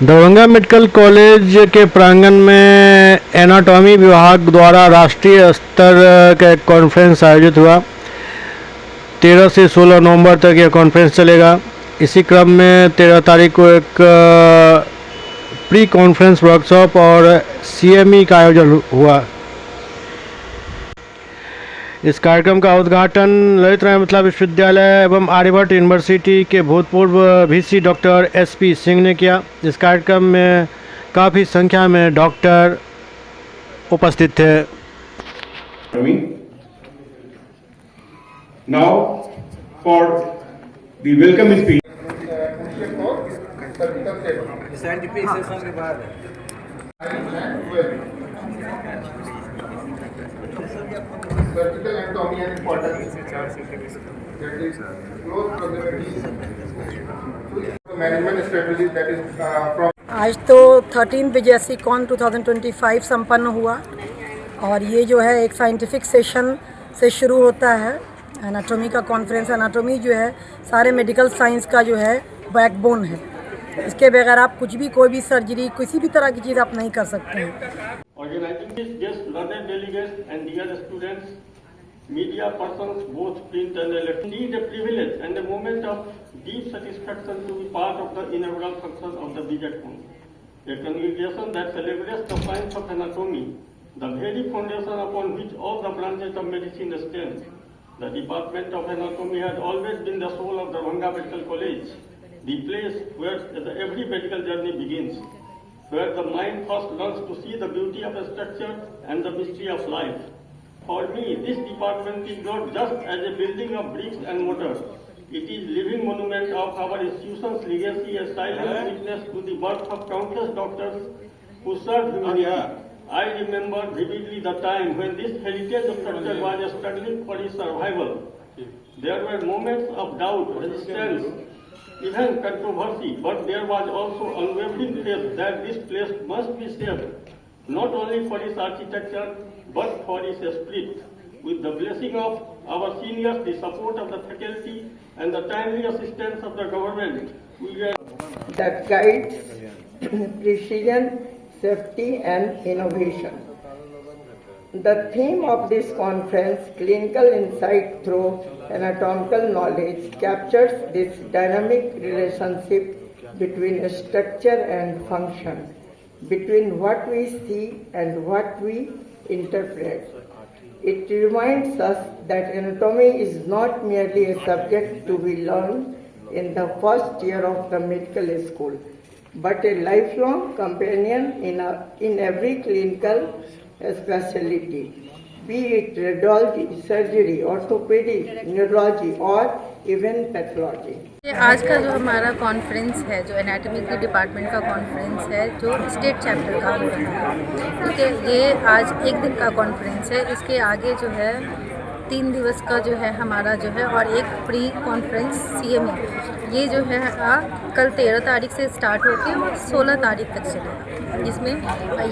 Darbhanga medical college के प्रांगण में एनाटॉमी विभाग द्वारा राष्ट्रीय स्तर का एक कॉन्फ्रेंस आयोजित हुआ। 13 से 16 नवंबर तक यह कॉन्फ्रेंस चलेगा। इसी क्रम में 13 तारीख को एक प्री कॉन्फ्रेंस वर्कशॉप और सीएमई का आयोजन हुआ। इस कार्यक्रम का उद्घाटन ललित नारायण मिथिला विश्वविद्यालय एवं आर्यभट्ट यूनिवर्सिटी के भूतपूर्व वीसी डॉक्टर एसपी सिंह ने किया। इस कार्यक्रम में काफ़ी संख्या में डॉक्टर उपस्थित थे। Now for the welcome speech. Scientific session के बाद vertical anatomy and importance that is close proximity to management strategy that is from आज तो 13 बीजेएससी कॉन 2025 संपन्न हुआ और ये जो है एक साइंटिफिक सेशन से शुरू होता है। एनाटॉमी का कॉन्फ्रेंस, एनाटॉमी जो है सारे मेडिकल साइंस का जो है बैकबोन है। इसके बगैर आप कुछ भी, कोई भी सर्जरी, किसी भी तरह की चीज़ आप नहीं कर सकते हैं। Organizing this guest learned delegates and dear students, media persons, both print and electronic, it is a privilege and a moment of deep satisfaction to be part of the inaugural function of the BJCON, a congregation that celebrates the science of anatomy, the very foundation upon which all the branches of medicine stand. The Department of Anatomy has always been the soul of the Darbhanga Medical College, the place where every medical journey begins, where the mind first learns to see the beauty of a structure and the mystery of life. For me, this department is not just as a building of bricks and mortar. It is living monument of our institution's legacy, a silent witness to the work of countless doctors who served humanity. I remember vividly the time when this heritage of structure was struggling for its survival. There were moments of doubt, resistance, even controversy, but there was also unwavering faith that this place must be saved, not only for its architecture, but for its spirit. With the blessing of our seniors, the support of the faculty, and the timely assistance of the government, we were that guides precision, safety and innovation. The theme of this conference, Clinical Insight Through Anatomical Knowledge, captures this dynamic relationship between structure and function, between what we see and what we interpret. It reminds us that anatomy is not merely a subject to be learned in the first year of the medical school, but a lifelong companion in every clinical specialty, be it radiology, surgery, orthopedic, neurology or even pathology. आज का जो हमारा conference है, जो anatomy के department का conference है, जो स्टेट चैप्टर का हो रहा है, ठीक है। ये आज एक दिन का कॉन्फ्रेंस है। इसके आगे जो है 3 दिवस का जो है हमारा जो है और एक प्री कॉन्फ्रेंस सीएमई, ये जो है कल 13 तारीख से स्टार्ट होकर 16 तारीख तक चलेगा। जिसमें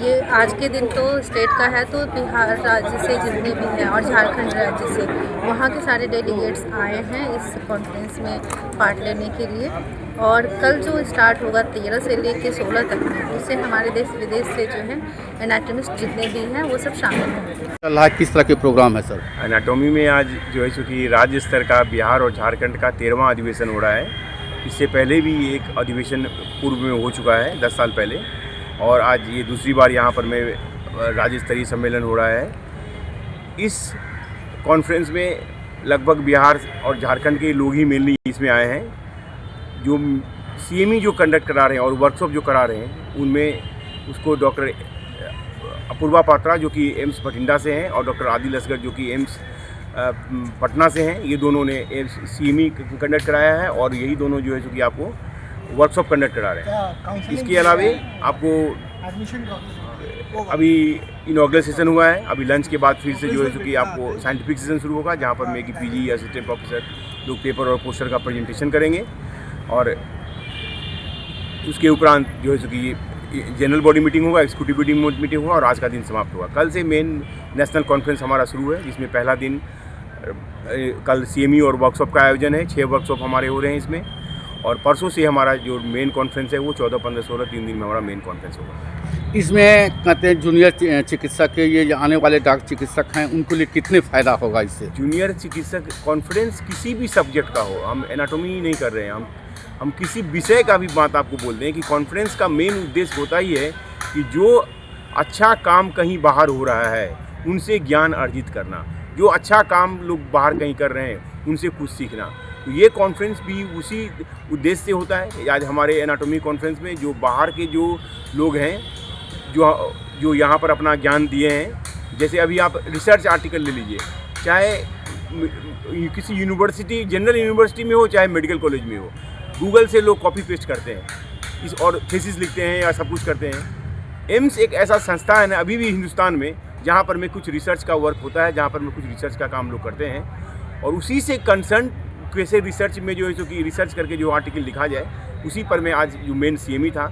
ये आज के दिन तो स्टेट का है, तो बिहार राज्य से जितने भी हैं और झारखंड राज्य से, वहाँ के सारे डेलीगेट्स आए हैं इस कॉन्फ्रेंस में पार्ट लेने के लिए। और कल जो स्टार्ट होगा 13 से लेकर 16 तक में, उससे हमारे देश विदेश से जो है एनाटॉमिस्ट जितने भी हैं वो सब शामिल होंगे। किस तरह के प्रोग्राम है सर? एनाटॉमी में आज जो है चूँकि राज्य स्तर का बिहार और झारखंड का 13वां अधिवेशन हो रहा है। इससे पहले भी एक अधिवेशन पूर्व में हो चुका है 10 साल पहले, और आज ये दूसरी बार यहाँ पर में राज्य स्तरीय सम्मेलन हो रहा है। इस कॉन्फ्रेंस में लगभग बिहार और झारखंड के लोग ही मेनली इसमें आए हैं। जो सीएमई जो कंडक्ट करा रहे हैं और वर्कशॉप जो करा रहे हैं, उनमें उसको डॉक्टर अपूर्वा पात्रा जो कि एम्स बठिंडा से हैं और डॉक्टर आदिल असगर जो कि एम्स पटना से हैं, ये दोनों ने सीएमई कंडक्ट कराया है और यही दोनों जो है जो कि आपको वर्कशॉप कंडक्ट करा रहे हैं। इसके अलावा आपको अभी इनॉग्रल सेशन हुआ है। अभी लंच के बाद फिर से जो है जो कि आपको साइंटिफिक सेशन शुरू होगा, जहाँ पर मैं कि पीजी असिस्टेंट प्रोफेसर लोग पेपर और पोस्टर का प्रेजेंटेशन करेंगे। और उसके उपरांत जो है सो कि जनरल बॉडी मीटिंग होगा, एक्सिक्यूटिव मीटिंग होगा और आज का दिन समाप्त होगा। कल से मेन नेशनल कॉन्फ्रेंस हमारा शुरू है, जिसमें पहला दिन कल सीएमई और वर्कशॉप का आयोजन है। 6 वर्कशॉप हमारे हो रहे हैं इसमें, और परसों से हमारा जो मेन कॉन्फ्रेंस है वो 14, 15, 16 3 दिन में हमारा मेन कॉन्फ्रेंस होगा। इसमें कहते हैं जूनियर चिकित्सक के ये जो आने वाले डॉक्टर चिकित्सक हैं उनको लिए कितने फ़ायदा होगा इससे? जूनियर चिकित्सक कॉन्फ्रेंस किसी भी सब्जेक्ट का हो, हम एनाटॉमी नहीं कर रहे हैं, हम किसी विषय का भी बात आपको बोलते हैं कि कॉन्फ्रेंस का मेन उद्देश्य होता ही है कि जो अच्छा काम कहीं बाहर हो रहा है उनसे ज्ञान अर्जित करना, जो अच्छा काम लोग बाहर कहीं कर रहे हैं उनसे कुछ सीखना। तो ये कॉन्फ्रेंस भी उसी उद्देश्य से होता है। आज हमारे एनाटॉमी कॉन्फ्रेंस में जो बाहर के जो लोग हैं जो यहाँ पर अपना ज्ञान दिए हैं, जैसे अभी आप रिसर्च आर्टिकल ले लीजिए, चाहे किसी यूनिवर्सिटी, जनरल यूनिवर्सिटी में हो चाहे मेडिकल कॉलेज में हो, गूगल से लोग कॉपी पेस्ट करते हैं और थीसिस लिखते हैं या सब कुछ करते हैं। एम्स एक ऐसा संस्था है ना अभी भी हिंदुस्तान में जहाँ पर में कुछ रिसर्च का वर्क होता है, जहाँ पर में कुछ रिसर्च का काम लोग करते हैं और उसी से कंसर्न कैसे रिसर्च में जो है सो कि रिसर्च करके जो आर्टिकल लिखा जाए, उसी पर मैं आज जो मेन CME था।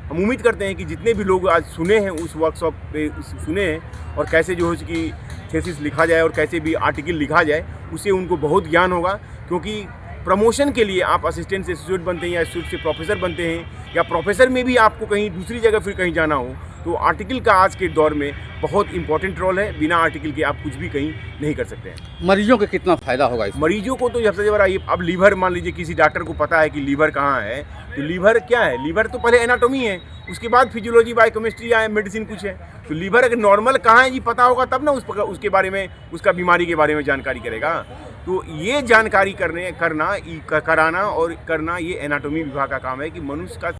हम उम्मीद करते हैं कि जितने भी लोग आज सुने हैं उस वर्कशॉप पे सुने हैं और कैसे जो है सो कि थीसिस लिखा जाए और कैसे भी आर्टिकल लिखा जाए, उससे उनको बहुत ज्ञान होगा। क्योंकि प्रमोशन के लिए आप असिस्टेंट से एसोसिएट बनते हैं या एसोसिएट से प्रोफेसर बनते हैं या प्रोफेसर में भी आपको कहीं दूसरी जगह फिर कहीं जाना हो, तो आर्टिकल का आज के दौर में बहुत इंपॉर्टेंट रोल है। बिना आर्टिकल के आप कुछ भी कहीं नहीं कर सकते हैं। मरीजों को कितना फ़ायदा होगा इसमें? मरीजों को तो सबसे बड़ा ये, अब लीवर मान लीजिए किसी डॉक्टर को पता है कि लीवर कहाँ है, तो लीवर क्या है, लीवर तो पहले एनाटॉमी है, उसके बाद फिजियोलॉजी, बायोकेमिस्ट्री या मेडिसिन कुछ है। तो लीवर अगर नॉर्मल कहाँ है ये पता होगा तब ना उसके बारे में, उसका बीमारी के बारे में जानकारी करेगा। तो ये जानकारी कराना और करना ये एनाटॉमी विभाग का काम है कि मनुष्य का